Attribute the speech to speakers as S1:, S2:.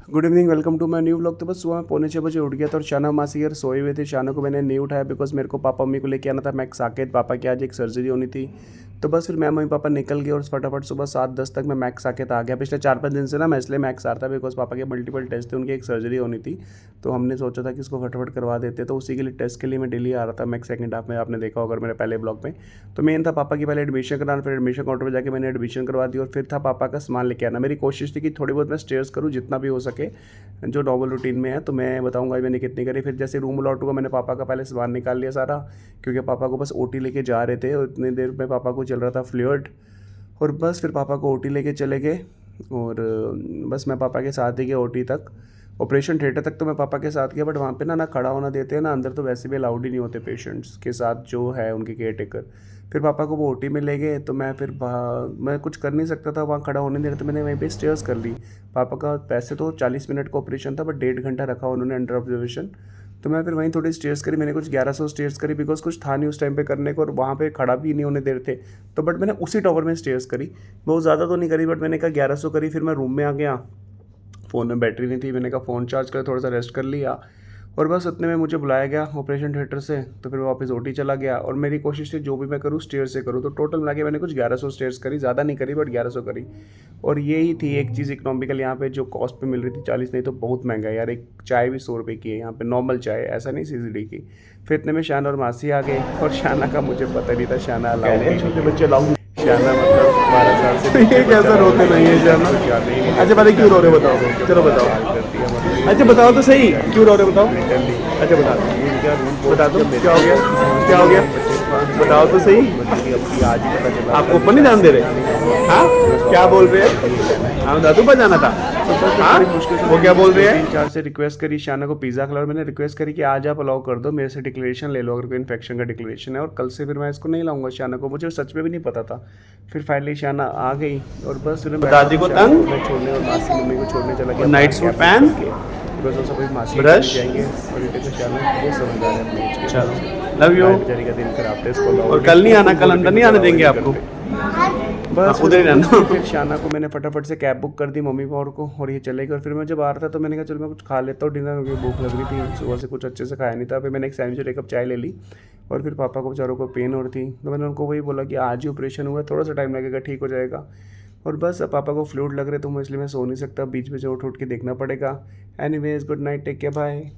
S1: Good evening, welcome to my new vlog. तो बस सुबह में 5:45 उठ गया था और शाना मासी यार सोए हुए थे। शाना को मैंने नहीं उठाया बिकॉज मेरे को पापा मम्मी को लेके आना था मैक्स साकेत। पापा की आज एक सर्जरी होनी थी। तो बस फिर मैं मम्मी पापा निकल गए और फटाफट सुबह 7:10 तक मैं मैक्स साकेत आ गया। पिछले 4-5 दिन से ना मैं इसलिए मैक्स आ रहा था बिकॉज पापा के मल्टीपल टेस्ट थे, उनकी एक सर्जरी होनी थी। तो हमने सोचा था कि उसको फटाफट करवा देते, तो उसी के लिए टेस्ट के लिए मैं डेली आ रहा था मैक्स सेकंड हाफ में। आपने देखा होगा मेरे पहले ब्लॉग में। तो मेन था पापा की पहले एडमिशन कराना, फिर एडमिशन काउंटर पर जाके मैंने एडमिशन करवा दी और फिर था पापा का सामान लेके आना। मेरी कोशिश थी कि थोड़ी बहुत मैं स्टेयर्स करूँ जितना भी हो सके जो नॉर्मल रूटीन में है। तो मैं बताऊंगा मैंने कितनी करी। फिर जैसे रूम लौट हुआ मैंने पापा का पहले सामान निकाल लिया सारा, क्योंकि पापा को बस ओटी लेके जा रहे थे और इतनी देर में पापा को चल रहा था फ्लूइड। और बस फिर पापा को ओटी लेके चले गए और बस मैं पापा के साथ ही गया ओटी तक। ऑपरेशन थिएटर तक तो मैं पापा के साथ गया, बट वहाँ पे ना खड़ा होना देते हैं ना अंदर, तो वैसे भी अलाउड ही नहीं होते पेशेंट्स के साथ जो है उनके केयर टेकर। फिर पापा को वो ओटी में ले गए तो मैं फिर मैं कुछ कर नहीं सकता था, वहाँ खड़ा होने दे रहे, तो मैंने वहीं पे स्टेयर्स कर ली। पापा का वैसे तो 40 मिनट का ऑपरेशन था, बट 1.5 घंटा रखा उन्होंने अंडर ऑब्जर्वेशन। तो मैं फिर वहीं थोड़ी स्टेयर्स करी, मैंने कुछ 1100 स्टेयर्स करी बिकॉज कुछ था नहीं उस टाइम पे करने को और वहाँ पे खड़ा भी नहीं होने दे रहे थे। तो बट मैंने उसी टॉवर में स्टेयर्स करी, बहुत ज़्यादा तो नहीं करी, बट मैंने कहा 1100 करी। फिर मैं रूम में आ गया, फ़ोन में बैटरी नहीं थी, मैंने कहा फ़ोन चार्ज कर थोड़ा सा रेस्ट कर लिया। और बस उतने में मुझे बुलाया गया ऑपरेशन थिएटर से, तो फिर मैं वापस ओटी चला गया। और मेरी कोशिश थी जो भी मैं करूँ स्टेयर से करूँ, तो टोटल मिला के मैंने कुछ 1100 स्टेयर्स करी, ज़्यादा नहीं करी बट 1100 करी। और ये ही थी एक चीज़ इकोनॉमिकल यहाँ पे जो कॉस्ट पे मिल रही थी 40, नहीं तो बहुत महंगा है यार। एक चाय भी 100 रुपये की है यहाँ पे, नॉर्मल चाय, ऐसा नहीं सीसीडी की। फिर इतने में शाना और मासी आ गए और शाना का मुझे पता नहीं था, शाना अलाउ छोटे बच्चे अलाउ, शाना मतलब 12 साल से
S2: ये कैसा रोते नहीं है शाना? अच्छा पहले क्यों रो रहे हो बताओ, चलो बताओ। अच्छा बताओ तो सही, क्यों रो रहे हो बताओ। अच्छा बता दो क्या हो गया, क्या हो गया बताओ तो सही।
S1: आज ही पता चला
S2: आपको ऊपर नहीं ध्यान दे रहे? हाँ क्या बोल रहे हैं? हाँ दादू पर जाना था। हाँ वो क्या बोल रहे हैं?
S1: 3-4 से रिक्वेस्ट करी शाना को पिज़्ज़ा खिलाओ। मैंने रिक्वेस्ट करी कि आज आप अलाउ कर दो, मेरे से डिक्लेरेशन ले लो अगर कोई इन्फेक्शन का डिक्लेरेशन है, और कल से फिर मैं इसको नहीं लाऊंगा शाना को। मुझे सच में भी नहीं पता था। फिर फाइनली शाना आ गई और बस फिर मैं
S2: दादी को तंग?
S1: मैं छोड़ने और मासी मम्मी को छोड़ने चला गया।
S2: नाइट सूट पहन के
S1: बस वो सब मासी
S2: ब्रश?
S1: जाएंगे और बेटे को शाना बहुत समझदार है अपने एज के।
S2: चलो लव यू।
S1: बेचारी का दिन खराब था, इसको
S2: और कल नहीं आना, कल अंदर नहीं आने देंगे आपको।
S1: बस
S2: उधर ही रहना।
S1: फिर शाना को मैंने फटाफट से कैब बुक कर दी मम्मी पापा को, और ये चले गए। और फिर मैं जब आ रहा था तो मैंने कहा चलो मैं कुछ खा लेता हूँ डिनर, क्योंकि भूख लग रही थी, सुबह से कुछ अच्छे से खाया नहीं था। फिर मैंने एक सैंडविच और एक कप चाय ले ली। और फिर पापा को बेचारों को पेन हो रही थी, तो मैंने उनको वही बोला कि आज ही ऑपरेशन हुआ है, थोड़ा सा टाइम लगेगा, ठीक हो जाएगा। और बस अब पापा को फ्लूइड लग रहे तो मैं इसलिए मैं सो नहीं सकता, बीच में से उठ उठ के देखना पड़ेगा। Anyways good night, take care, bye.